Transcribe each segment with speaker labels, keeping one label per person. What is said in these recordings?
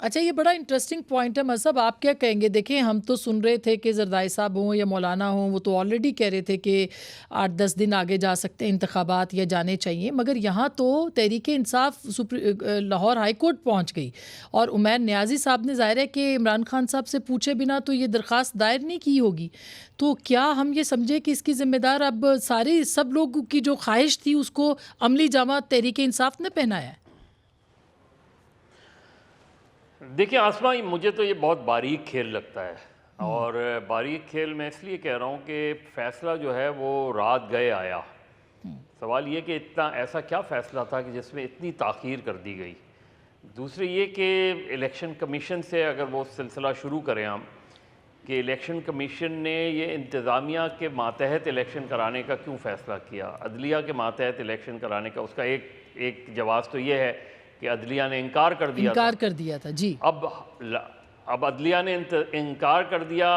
Speaker 1: अच्छा, ये बड़ा इंटरेस्टिंग पॉइंट है मसब, आप क्या कहेंगे? देखिए, हम तो सुन रहे थे कि जरदारी साहब हों या मौलाना हों, वो तो ऑलरेडी कह रहे थे कि 8-10 दिन आगे जा सकते हैं इंतखाबात या जाने चाहिए, मगर यहाँ तो तहरीक इंसाफ लाहौर हाई कोर्ट पहुँच गई और उमैर नियाज़ी साहब ने ज़ाहिर है कि इमरान खान साहब से पूछे बिना तो ये दरख्वास्त दायर नहीं की होगी। तो क्या हम ये समझे कि इसकी ज़िम्मेदार अब सारे सब लोगों की जो ख्वाहिश थी उसको अमली जामा तहरीक इंसाफ ने पहनाया है?
Speaker 2: देखिए आसमा, मुझे तो ये बहुत बारीक खेल लगता है। और बारीक खेल मैं इसलिए कह रहा हूँ कि फ़ैसला जो है वो रात गए आया। सवाल ये कि इतना ऐसा क्या फ़ैसला था कि जिसमें इतनी ताख़ीर कर दी गई। दूसरी ये कि इलेक्शन कमीशन से अगर वो सिलसिला शुरू करें हम, कि इलेक्शन कमीशन ने ये इंतज़ामिया के मातहत इलेक्शन कराने का क्यों फ़ैसला किया, अदलिया के मातहत इलेक्शन कराने का। उसका एक जवाब तो ये है कि अदलिया ने इनकार कर दिया था।
Speaker 1: इनकार कर दिया था, जी।
Speaker 2: अब अदलिया ने इनकार कर दिया।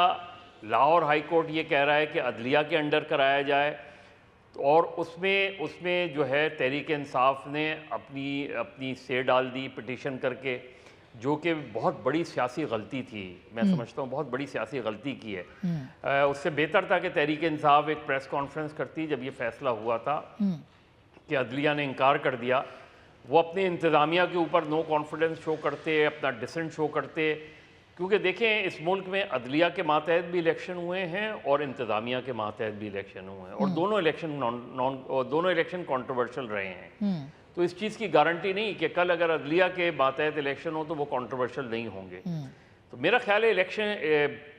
Speaker 2: लाहौर हाई कोर्ट ये कह रहा है कि अदलिया के अंडर कराया जाए, और उसमें उसमें जो है तहरीक इंसाफ ने अपनी अपनी से डाल दी पिटीशन करके, जो कि बहुत बड़ी सियासी गलती थी। मैं समझता हूँ बहुत बड़ी सियासी गलती की है। उससे बेहतर था कि तहरीक इंसाफ एक प्रेस कॉन्फ्रेंस करती जब ये फैसला हुआ था कि अदलिया ने इनकार कर दिया। वो अपने इंतज़ामिया के ऊपर नो कॉन्फिडेंस शो करते, अपना डिसेंट शो करते। क्योंकि देखें, इस मुल्क में अदलिया के मातहत भी इलेक्शन हुए हैं और इंतज़ामिया के मातहत भी इलेक्शन हुए हैं, और दोनों इलेक्शन कॉन्ट्रोवर्शियल रहे हैं। तो इस चीज़ की गारंटी नहीं कि कल अगर अदलिया के मातहत इलेक्शन हो तो वो कॉन्ट्रोवर्शियल नहीं होंगे। तो मेरा ख्याल है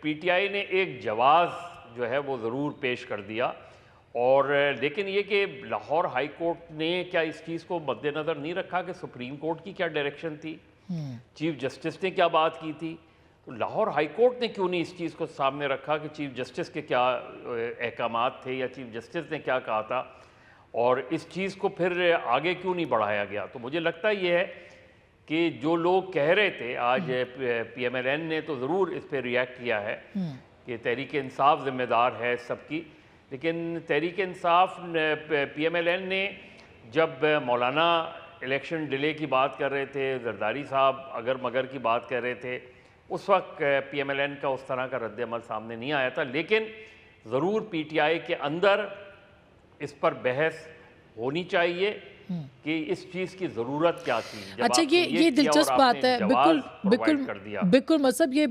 Speaker 2: PTI ने एक जवाब जो है वो ज़रूर पेश कर दिया। और लेकिन ये कि लाहौर हाई कोर्ट ने क्या इस चीज़ को मद्देनज़र नहीं रखा कि सुप्रीम कोर्ट की क्या डायरेक्शन थी, चीफ जस्टिस ने क्या बात की थी? तो लाहौर हाई कोर्ट ने क्यों नहीं इस चीज़ को सामने रखा कि चीफ जस्टिस के क्या अहकामात थे या चीफ जस्टिस ने क्या कहा था, और इस चीज़ को फिर आगे क्यों नहीं बढ़ाया गया? तो मुझे लगता ये है कि जो लोग कह रहे थे आज, PMLN ने तो ज़रूर इस पर रिएक्ट किया है कि तहरीक इंसाफ ज़िम्मेदार है सबकी। लेकिन तहरीक इंसाफ PMLN ने जब मौलाना इलेक्शन डिले की बात कर रहे थे, जरदारी साहब अगर मगर की बात कर रहे थे, उस वक्त PMLN का उस तरह का रद्द-ए-अमल सामने नहीं आया था। लेकिन ज़रूर PTI के अंदर इस पर बहस होनी चाहिए कि इस चीज़ की ज़रूरत क्या थी। जब
Speaker 1: अच्छा,
Speaker 2: आपने
Speaker 1: ये
Speaker 2: किया और
Speaker 1: दिलचस्प बात
Speaker 2: आपने
Speaker 1: है।
Speaker 2: जवाब
Speaker 1: बिल्कुल,
Speaker 2: प्रोवाइड कर दिया।
Speaker 1: बिल्कुल मतलब ये